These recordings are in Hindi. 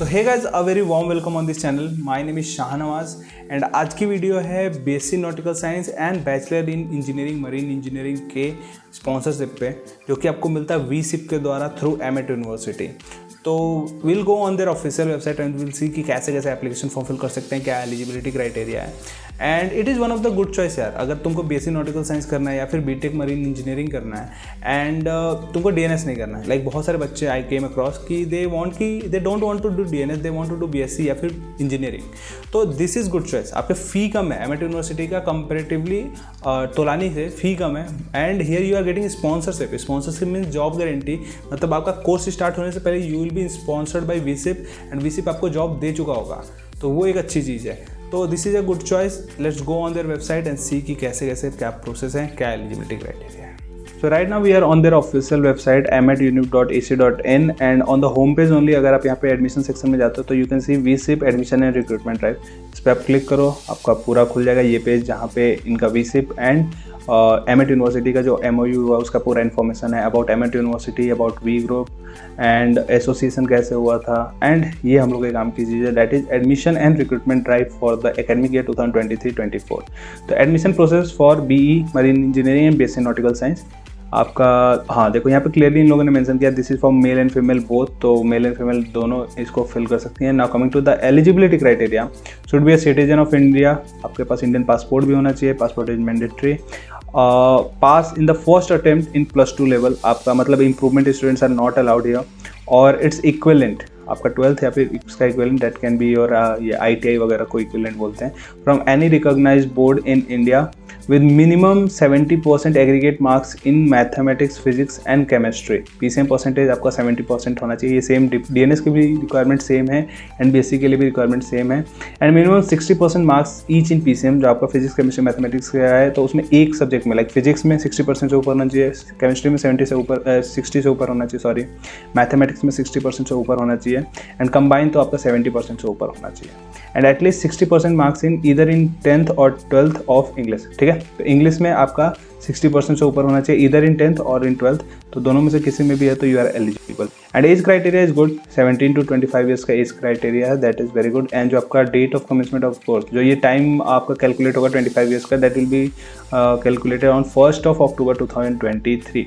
So hey guys, a very warm welcome on this channel. My name is Shahnawaz and आज की वीडियो है BSc nautical science and bachelor in engineering marine engineering के स्पॉन्सरशिप पे, जो कि आपको मिलता है वीसिप के द्वारा थ्रू एमएट यूनिवर्सिटी। तो will go on their official website and will see कि कैसे कैसे एप्लीकेशन फॉर्म फिल कर सकते हैं, क्या एलिजिबिलिटी क्राइटेरिया है। And it is one of the good choice यार, अगर तुमको बीएससी नॉटिकल साइंस करना है या फिर बीटेक मरीन इंजीनियरिंग करना है एंड तुमको डीएनएस नहीं करना है। लाइक बहुत सारे बच्चे आई केम अक्रॉस कि they don't want to do DNS, they want to do BSc या फिर इंजीनियरिंग। तो दिस इज़ गुड चॉइस। आपके फ़ी कम है, एमएट यूनिवर्सिटी का कंपेरेटिवली तोलानी से फ़ी कम है। And here you are getting sponsorship. Sponsorship means job guarantee, मतलब आपका कोर्स स्टार्ट होने से पहले you will be sponsored by वीसिप एंड वीसिप आपको जॉब दे चुका होगा, तो वो एक अच्छी चीज़ है। तो this is a good choice. Let's go on their website and see कि कैसे कैसे क्या प्रोसेस है, क्या एलिजिबिलिटी क्राइटेरिया है। So right now we are on their official website amatuniv.ac.in and on the home page only अगर आप यहाँ पे एडमिशन सेक्शन में जाते हो तो यू कैन सी वीसिप एडमिशन एंड रिक्रूटमेंट ड्राइव। इस पर आप क्लिक करो, आपका पूरा खुल जाएगा ये पेज जहाँ पे इनका वीसिप एंड एमएट यूनिवर्सिटी का जो MOU हुआ उसका पूरा इन्फॉर्मेशन है अबाउट एमएट university, about V group and association कैसे हुआ था। एंड ये हम लोग के काम की चीज़ है, that is admission and recruitment drive for the academic year 2023-24। तो admission process for BE marine engineering and BSc nautical science आपका, हाँ देखो यहाँ पे क्लियरली इन लोगों ने मेंशन किया this is for male and female both, तो मेल एंड फीमेल दोनों इसको फिल कर सकती हैं। Now coming to the eligibility criteria, should be a citizen of India, आपके पास इंडियन पासपोर्ट भी होना चाहिए, passport is mandatory. Pass in the first attempt in +2 level, आपका मतलब improvement students are not allowed here, और इट्स इक्विवेलेंट आपका 12th या फिर इसका equivalent that can be your ये ITI वगैरह को इक्विवेलेंट बोलते हैं, from any recognised board in India with minimum 70% aggregate marks in mathematics, physics and chemistry। PCM percentage आपका 70% होना चाहिए। ये सेम DNS के भी रिक्वायरमेंट सेम है एंड BSc के लिए भी रिक्वायरमेंट सेम है। And minimum 60% marks each in PCM, जो आपका फिजिक्स केमिस्ट्री मैथमेटिक्स का है, तो उसमें एक सब्जेक्ट में लाइक फिजिक्स में 60% से ऊपर होना चाहिए, केमिस्ट्री में 60 से ऊपर होना चाहिए, सॉरी मैथमेटिक्स में 60% से ऊपर होना चाहिए, एंड कंबाइन तो आपका 70% से ऊपर होना चाहिए। And at least 60% marks in either in 10th और 12th ऑफ इंग्लिश। ठीक है, तो इंग्लिश में आपका 60% से ऊपर होना चाहिए ईदर इन 10th और इन 12th, तो दोनों में से किसी में भी है तो you are eligible. And age criteria is good, 17 to 25 years का एज क्राइटेरिया है, that is very good. And जो आपका date of commencement of course, जो ये टाइम आपका कैलकुलेट होगा 25 ईयर्स का, that will be calculated on 1st of October 2023।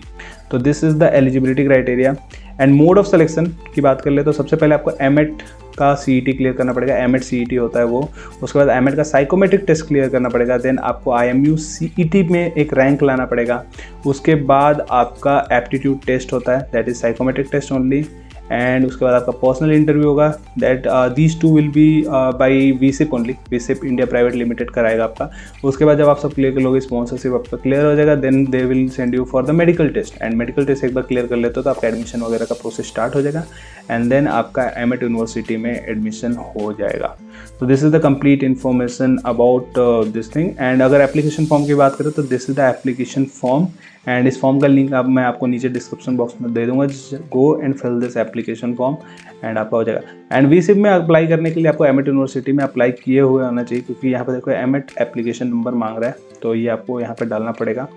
तो this is the eligibility criteria. And mode of selection की बात कर ले तो सबसे पहले आपको एमएट का CET क्लियर करना पड़ेगा, एमएट CET होता है वो। उसके बाद एमएट का साइकोमेट्रिक टेस्ट क्लियर करना पड़ेगा, देन आपको IMU CET में एक रैंक लाना पड़ेगा। उसके बाद आपका एप्टीट्यूड टेस्ट होता है, that is psychometric test only. And उसके बाद आपका पर्सनल इंटरव्यू होगा, that these two will be by वीसिप ओनली, वीसिप इंडिया प्राइवेट लिमिटेड कराएगा आपका। उसके बाद जब आप सब क्लियर कर लोगे, स्पॉन्सरशिप आपका क्लियर हो जाएगा, then they will send you for the medical test. And medical test एक बार क्लियर कर लेते हो तो आपका एडमिशन वगैरह का प्रोसेस स्टार्ट हो जाएगा, एंड देन आपका एमएट यूनिवर्सिटी में एडमिशन हो जाएगा। तो this is the complete information about this thing. And अगर एप्लीकेशन फॉर्म की बात करें तो this is the application form, and इस फॉर्म का लिंक अब मैं आपको नीचे डिस्क्रिप्शन बॉक्स में दे दूंगा। Go and fill this application form and आपका हो जाएगा। एंड वीसिप में अप्लाई करने के लिए आपको एमएट यूनिवर्सिटी में अप्लाई किए हुए होना चाहिए, क्योंकि यहाँ पर देखो एमएट एप्लीकेशन नंबर मांग रहा है, तो ये आपको यहाँ पर डालना पड़ेगा।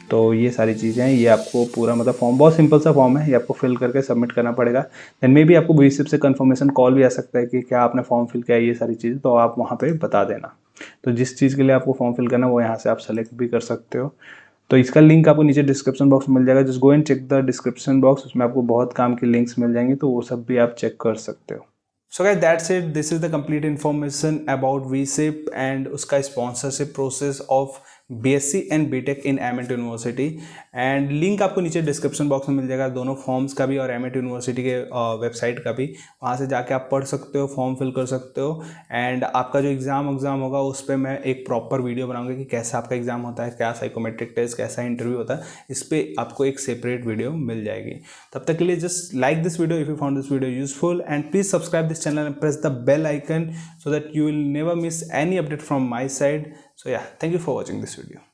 तो ये सारी चीज़ें हैं, ये आपको पूरा मतलब फॉर्म बहुत सिंपल सा फॉर्म है, ये आपको फिल करके सबमिट करना पड़ेगा। देन मे भी आपको वीसिप से कंफर्मेशन कॉल भी आ सकता है कि क्या आपने फॉर्म फिल किया है, ये सारी चीज़ तो आप वहाँ पे बता देना। तो जिस चीज़ के लिए आपको फॉर्म फिल करना है वो यहाँ से आप सेलेक्ट भी कर सकते हो। तो इसका लिंक आपको नीचे डिस्क्रिप्शन बॉक्स में मिल जाएगा, just go and check the description box, उसमें आपको बहुत काम की लिंक्स मिल जाएंगे, तो वो सब भी आप चेक कर सकते हो। So guys that's it, this is the complete information about वीसिप एंड उसका sponsorship process of BSc and BTech in एमएट यूनिवर्सिटी। एंड लिंक आपको नीचे डिस्क्रिप्शन बॉक्स में मिल जाएगा, दोनों फॉर्म्स का भी और एमएट यूनिवर्सिटी के वेबसाइट का भी। वहाँ से जाके आप पढ़ सकते हो, फॉर्म फिल कर सकते हो। एंड आपका जो एग्ज़ाम होगा उस पर मैं एक प्रॉपर वीडियो बनाऊंगा कि कैसा आपका एग्ज़ाम होता है, क्या साइकोमेट्रिक टेस्ट, कैसा इंटरव्यू होता है, इस पर आपको एक सेपरेट वीडियो मिल जाएगी। तब तक के लिए just like this video if you found this video useful, and please subscribe this channel and press the bell icon so that you will never miss any update from my side. So yeah, thank you for watching this video.